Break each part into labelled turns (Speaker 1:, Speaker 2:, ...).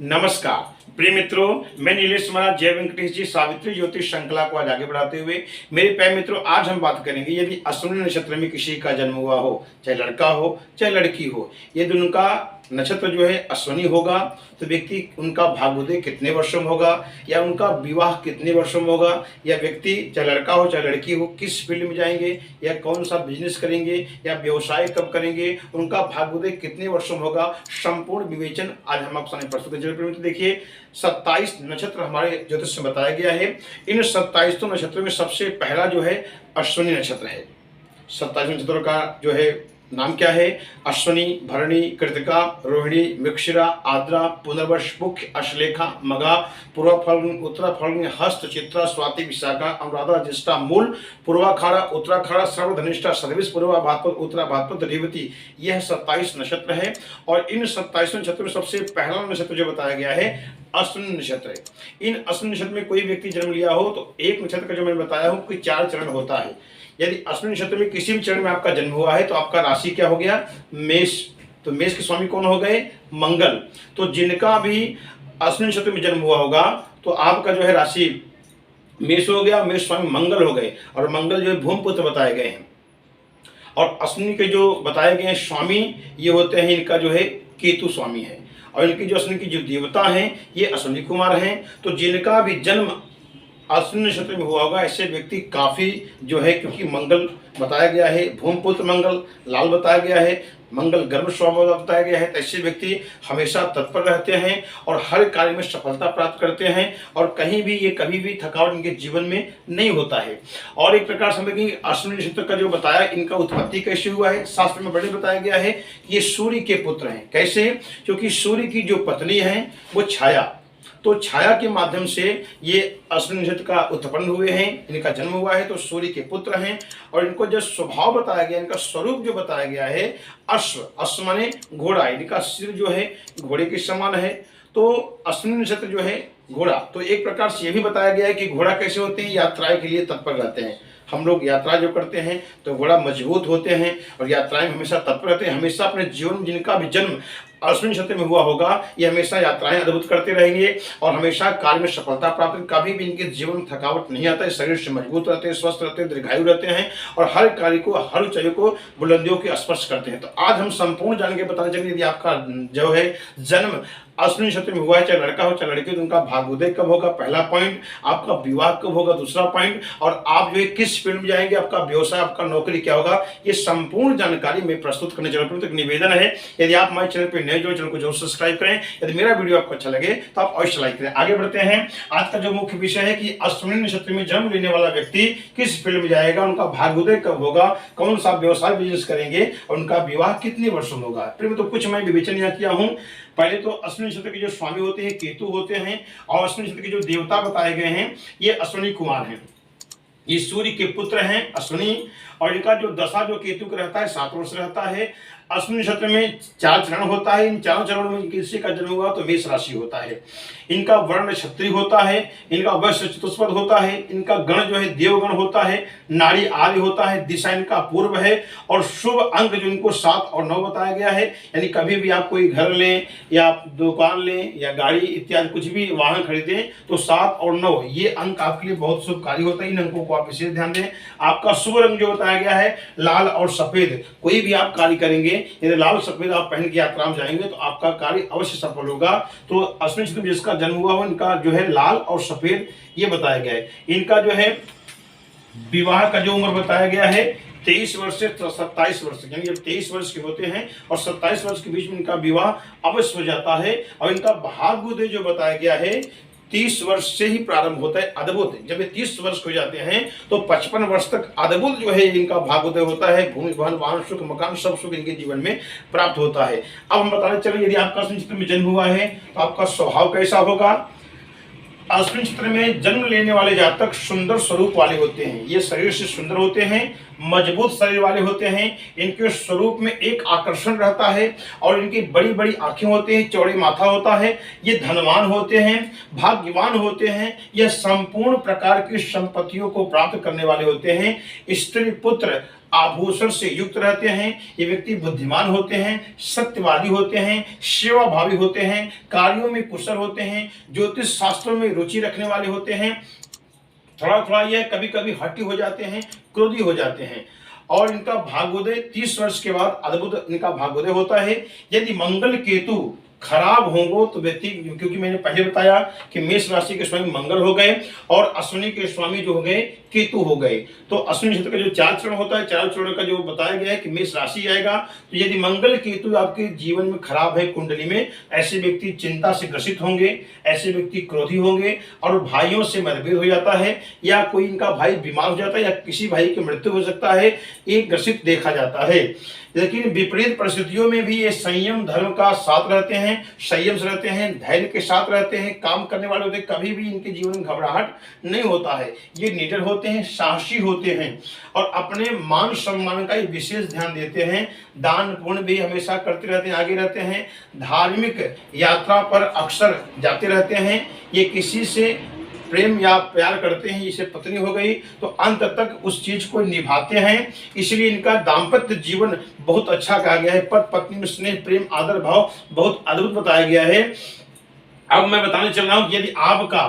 Speaker 1: नमस्कार प्रिय मित्रों, मैं नीलेश महाराज जय वेंकटेश जी सावित्री ज्योतिष श्रृंखला को आज आगे बढ़ाते हुए मेरे प्यारे मित्रों, आज हम बात करेंगे यदि अश्विनी नक्षत्र में किसी का जन्म हुआ हो, चाहे लड़का हो चाहे लड़की हो, यदि उनका नक्षत्र जो है अश्विनी होगा तो व्यक्ति उनका भाग्योदय कितने वर्षों में होगा या उनका विवाह कितने वर्षों में होगा, या व्यक्ति चाहे लड़का हो चाहे लड़की हो किस फील्ड में जाएंगे या कौन सा बिजनेस करेंगे या व्यवसाय कब करेंगे, उनका भाग्योदय कितने वर्षों में होगा, संपूर्ण विवेचन आज हम आपके सामने प्रस्तुत करेंगे। देखिए 27 नक्षत्र हमारे ज्योतिष में बताया गया है। इन 27 नक्षत्रों में सबसे पहला जो है अश्विनी नक्षत्र है। 27 नक्षत्रों का जो है नाम क्या है? अश्विनी, भरणी, कृतिका, रोहिणी, मृगशिरा, आद्रा, पुनर्वसु, पुष्य, अश्लेषा, मघा, पूर्व फाल्गुन, उत्तरा फाल्गुन, हस्त, चित्रा, स्वाति, विशाखा, अनुराधा, ज्येष्ठा, मूल, पूर्वाखाड़ा, उत्तराखाड़ा, श्रवण, धनिष्ठा, शतभिष, पूर्वा भाद्रपद, उत्तरा भाद्रपद, रेवती, यह 27 नक्षत्र है। और इन 27 नक्षत्र में सबसे पहला नक्षत्र जो बताया गया है अश्विनी नक्षत्र है। इन अश्विनी नक्षत्र में कोई व्यक्ति जन्म लिया हो तो एक नक्षत्र का जो मैंने बताया हूँ कि 4 चरण होता है। यदि अश्विनी नक्षत्र में किसी भी चरण में आपका जन्म हुआ है तो आपका राशि क्या हो गया? मेष। तो मेष के स्वामी कौन हो गए? मंगल। तो जिनका भी अश्विनी नक्षत्र में जन्म हुआ होगा तो आपका जो है राशि मेष हो गया, मेष स्वामी मंगल हो गए। और मंगल जो है भूमिपुत्र बताए गए हैं। और अश्विनी के जो बताए गए स्वामी ये होते हैं, इनका जो है केतु स्वामी है। और इनकी जो अश्विनी की जो देवता हैं ये अश्विनी कुमार हैं। तो जिनका भी जन्म अश्विनी नक्षत्र में हुआ होगा ऐसे व्यक्ति काफी जो है, क्योंकि मंगल बताया गया है, भूमिपुत्र मंगल लाल बताया गया है, मंगल गर्भ स्वभाव बताया गया है, तो ऐसे व्यक्ति हमेशा तत्पर रहते हैं और हर कार्य में सफलता प्राप्त करते हैं और कहीं भी ये कभी भी थकावट इनके जीवन में नहीं होता है। और एक प्रकार समझ कि अश्विनी नक्षत्र का जो बताया इनका उत्पत्ति कैसे हुआ है, शास्त्र में बड़े बताया गया है कि ये सूर्य के पुत्र हैं। कैसे? क्योंकि सूर्य की जो पत्नी है वो छाया, तो छाया के माध्यम से ये अश्विनी नक्षत्र का उत्पन्न हुए हैं, इनका जन्म हुआ है, तो सूर्य के पुत्र हैं। और इनको जो स्वभाव बताया गया, इनका स्वरूप जो बताया गया है अश्व, अश्व माने घोड़ा, इनका सिर जो है घोड़े के समान है। तो अश्विनी नक्षत्र जो है घोड़ा, तो एक प्रकार से ये भी बताया गया है कि घोड़ा कैसे होते हैं, यात्राएं के लिए तत्पर रहते हैं। हम लोग यात्रा जो करते हैं तो घोड़ा मजबूत होते हैं और यात्राएं हमेशा तत्पर रहते हैं। हमेशा अपने जीवन में जिनका भी जन्म अश्विनी नक्षत्र में हुआ होगा ये हमेशा यात्राएं अद्भुत करते रहेंगे और हमेशा कार्य में सफलता प्राप्त, कभी भी इनके जीवन में थकावट नहीं आता है, शरीर से मजबूत रहते हैं, स्वस्थ रहते हैं, दीर्घायु रहते हैं और हर कार्य को, हर ऊंचाई को, बुलंदियों के स्पर्श करते हैं। तो आज हम संपूर्ण जान के बताने चलेंगे यदि आपका जो है जन्म अश्विनी नक्षत्र में हुआ है, चाहे लड़का हो चाहे लड़की, तो उनका भाग्योदय कब होगा, पहला पॉइंट, आपका विवाह कब होगा, दूसरा पॉइंट, और आप जो है किस फील्ड में जाएंगे, आपका व्यवसाय, आपका नौकरी क्या होगा, ये संपूर्ण जानकारी मैं प्रस्तुत करने जा रहा हूं। तो निवेदन है यदि आप हमारे चैनल पर नए जो चैनल को जरूर सब्सक्राइब करें। यदि मेरा वीडियो आपको अच्छा लगे तो आप अवश्य लाइक करें। आगे बढ़ते हैं। आज का जो मुख्य विषय है कि अश्विनी नक्षत्र में जन्म लेने वाला व्यक्ति किस फील्ड में जाएगा, उनका भाग्योदय कब होगा, कौन सा व्यवसाय बिजनेस करेंगे और उनका विवाह कितने वर्षों में होगा। फिर तो कुछ मैं विवेचन यहाँ किया हूँ। पहले तो अश्विनी नक्षत्र के जो स्वामी होते हैं केतु होते हैं और अश्विनी नक्षत्र के जो देवता बताए गए हैं ये अश्विनी कुमार हैं। ये सूर्य के पुत्र हैं अश्विनी, और इनका जो दशा जो केतु का रहता है 7 वर्ष रहता है। अश्विनी नक्षत्र में 4 चरण होता है। इन 4 चरणों में किसी का जन्म हुआ तो मेष राशि होता है। इनका वर्ण क्षत्रिय होता है, इनका वैश्य चतुष्पद होता है, इनका गण जो है देवगण होता है, नाड़ी आर्य होता है, दिशा इनका पूर्व है और शुभ अंक जो इनको 7 और 9 बताया गया है। यानी कभी भी आप कोई घर लें या आप दुकान लें या गाड़ी इत्यादि कुछ भी वाहन खरीदें तो 7 और 9 ये अंक आपके लिए बहुत शुभकारी होता है। इन अंकों को आप विशेष ध्यान दें। आपका शुभ रंग जो बताया गया है लाल और सफेद। कोई भी आप कार्य करेंगे यदि लाल सफेद आप पहन के यात्रा में जाएंगे तो आपका कार्य अवश्य सफल होगा। तो अश्विनी नक्षत्र में जिसका जन्म हुआ हो इनका जो है लाल और सफेद ये बताया गया है। इनका जो है विवाह का जो उम्र बताया गया है 23 वर्ष से 27 वर्ष, यानी जब 23 वर्ष के होते हैं और 27 वर्ष के बीच में इनका विवाह अवश्य हो जाता है। और इनका भाग्योदय जो बताया गया है 30 वर्ष से ही प्रारंभ होता है। अद्भुत, जब ये 30 वर्ष हो जाते हैं तो 55 वर्ष तक अद्भुत जो है इनका भाग्योदय होता है। भूमि भवन वाहन सुख मकान सब सुख इनके जीवन में प्राप्त होता है। अब हम बताने चले यदि आपका अश्विनी नक्षत्र में जन्म हुआ है तो आपका स्वभाव कैसा होगा। अश्विनी नक्षत्र में जन्म लेने वाले जातक सुंदर स्वरूप वाले होते हैं। ये शरीर से सुंदर होते हैं, मजबूत शरीर वाले होते हैं। इनके स्वरूप में एक आकर्षण रहता है और इनकी बड़ी बड़ी आंखें होती हैं, चौड़े माथा होता है। ये धनवान होते हैं, भाग्यवान होते हैं। ये संपूर्ण प्रकार की संपत्तियों को प्राप्त करने वाले होते हैं। स्त्री पुत्र आभूषण से युक्त रहते हैं। ये व्यक्ति बुद्धिमान होते हैं, सत्यवादी होते हैं, सेवाभावी होते हैं, कार्यों में कुशल होते हैं, ज्योतिष शास्त्रों में रुचि रखने वाले होते हैं। थोड़ा थोड़ा यह कभी कभी हठी हो जाते हैं, क्रोधी हो जाते हैं। और इनका भाग्योदय 30 वर्ष के बाद अद्भुत इनका भाग्योदय होता है। यदि मंगल केतु खराब होंगे तो व्यक्ति, क्योंकि मैंने पहले बताया कि मेष राशि के स्वामी मंगल हो गए और अश्विनी के स्वामी जो हो गए केतु हो गए, तो अश्विनी नक्षत्र का जो 4 चरण होता है, 4 चरण का जो बताया गया है कि मेष राशि आएगा। तो यदि मंगल केतु आपके जीवन में खराब है कुंडली में, ऐसे व्यक्ति चिंता से ग्रसित होंगे, ऐसे व्यक्ति क्रोधी होंगे और भाइयों से मतभेद हो जाता है, या कोई इनका भाई बीमार हो जाता है, या किसी भाई की मृत्यु हो सकता है, एक ग्रसित देखा जाता है। लेकिन विपरीत परिस्थितियों में भी ये संयम धर्म का साथ रहते हैं, संयम से रहते हैं, धैर्य के साथ रहते हैं, काम करने वाले होते हैं, कभी भी इनके जीवन में घबराहट नहीं होता है। ये निडर होते हैं, साहसी होते हैं और अपने मान सम्मान का विशेष ध्यान देते हैं। दान पुण्य भी हमेशा करते रहते हैं, आगे रहते हैं। धार्मिक यात्रा पर अक्सर जाते रहते हैं। ये किसी से प्रेम या प्यार करते हैं, जैसे पत्नी हो गई तो अंत तक उस चीज को निभाते हैं, इसलिए इनका दाम्पत्य जीवन बहुत अच्छा कहा गया है। पति पत्नी में स्नेह प्रेम आदर भाव बहुत अद्भुत बताया गया है। अब मैं बताने चल रहा हूं कि यदि आपका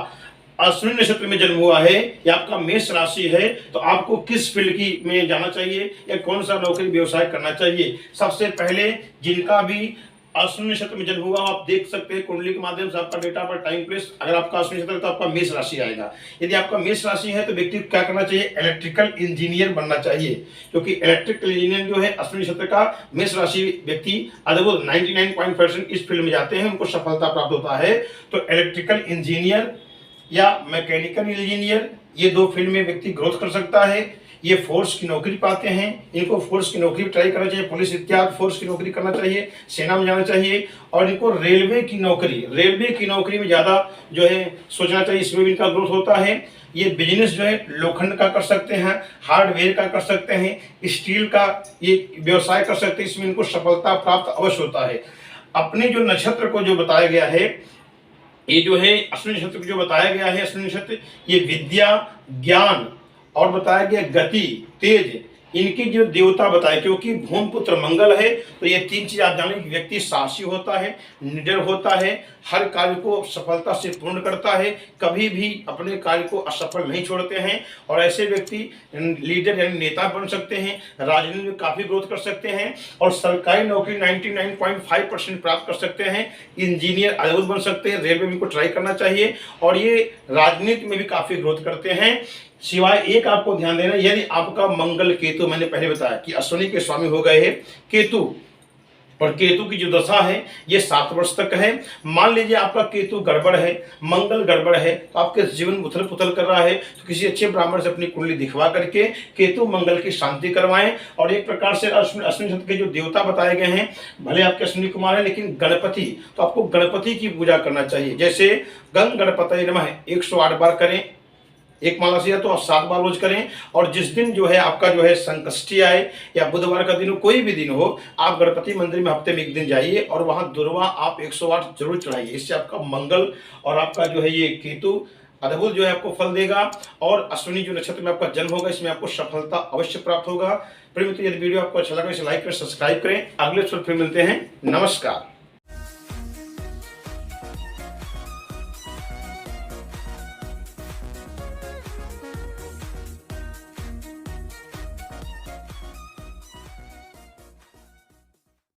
Speaker 1: अश्विनी नक्षत्र में जन्म हुआ है या आपका मेष राशि है तो आपको किस फील्ड की में जाना चाहिए या कौन सा नौकरी व्यवसाय करना चाहिए। सबसे पहले जिनका भी अश्विनी नक्षत्र में जन्म हुआ आप देख सकते हैं कुंडली के माध्यम से आपका डेटा पर टाइम प्लेस। अगर आपका अश्विनी नक्षत्र है तो आपका मेष राशि आएगा। यदि आपका मेष राशि है तो व्यक्ति को क्या करना चाहिए, इलेक्ट्रिकल इंजीनियर बनना चाहिए, क्योंकि इलेक्ट्रिकल इंजीनियर जो है अश्विनी नक्षत्र का मेष राशि व्यक्ति अद्भुत 99.5% इस फील्ड में जाते हैं, उनको सफलता प्राप्त होता है। तो इलेक्ट्रिकल इंजीनियर या मैकेनिकल इंजीनियर, ये 2 फील्ड में व्यक्ति ग्रोथ कर सकता है। ये फोर्स की नौकरी पाते हैं, इनको फोर्स की नौकरी ट्राई करना चाहिए, पुलिस इत्यादि फोर्स की नौकरी करना चाहिए, सेना में जाना चाहिए। और इनको रेलवे की नौकरी में ज़्यादा जो है सोचना चाहिए, इसमें भी इनका ग्रोथ होता है। ये बिजनेस जो है लोखंड का कर सकते हैं, हार्डवेयर का कर सकते हैं, स्टील का ये व्यवसाय कर सकते हैं, इसमें इनको सफलता प्राप्त अवश्य होता है। अपने जो नक्षत्र को जो बताया गया है, ये जो है अश्विनी नक्षत्र को जो बताया गया है, अश्विनी नक्षत्र ये विद्या ज्ञान और बताया गया गति तेज, इनकी जो देवता बताए, क्योंकि भूमपुत्र मंगल है तो ये 3 चीज आप जाने कि व्यक्ति साहसी होता है, निडर होता है, हर कार्य को सफलता से पूर्ण करता है, कभी भी अपने कार्य को असफल नहीं छोड़ते हैं। और ऐसे व्यक्ति लीडर यानी नेता बन सकते हैं, राजनीति में काफी ग्रोथ कर सकते हैं और सरकारी नौकरी 99.5% प्राप्त कर सकते हैं। इंजीनियर अद्भुत बन सकते हैं, रेलवे में को ट्राई करना चाहिए और ये राजनीति में भी काफी ग्रोथ करते हैं। सिवाय एक आपको ध्यान देना, यदि आपका मंगल केतु, मैंने पहले बताया कि अश्विनी के स्वामी हो गए हैं केतु, और केतु की जो दशा है ये 7 वर्ष तक है। मान लीजिए आपका केतु गड़बड़ है, मंगल गड़बड़ है, तो आपके जीवन उथल पुथल कर रहा है, तो किसी अच्छे ब्राह्मण से अपनी कुंडली दिखवा करके केतु मंगल की शांति करवाएं। और एक प्रकार से अश्विनी नक्षत्र के जो देवता बताए गए हैं, भले आपके अश्विनी कुमार है लेकिन गणपति, तो आपको गणपति की पूजा करना चाहिए। जैसे गंग गणपतये नमः 108 बार करें, एक माला से, या तो आप 7 बार रोज करें। और जिस दिन जो है आपका जो है संकष्टी आए या बुधवार का दिन हो, कोई भी दिन हो, आप गणपति मंदिर में हफ्ते में 1 दिन जाइए और वहां दुर्वा आप 108 जरूर चढ़ाइए। इससे आपका मंगल और आपका जो है ये केतु अद्भुत जो है आपको फल देगा। और अश्विनी जो नक्षत्र में आपका जन्म होगा इसमें आपको सफलता अवश्य प्राप्त होगा। प्रिय मित्र, यदि वीडियो आपको अच्छा लगा इसे लाइक करें, सब्सक्राइब करें। अगले एपिसोड फिर मिलते हैं। नमस्कार।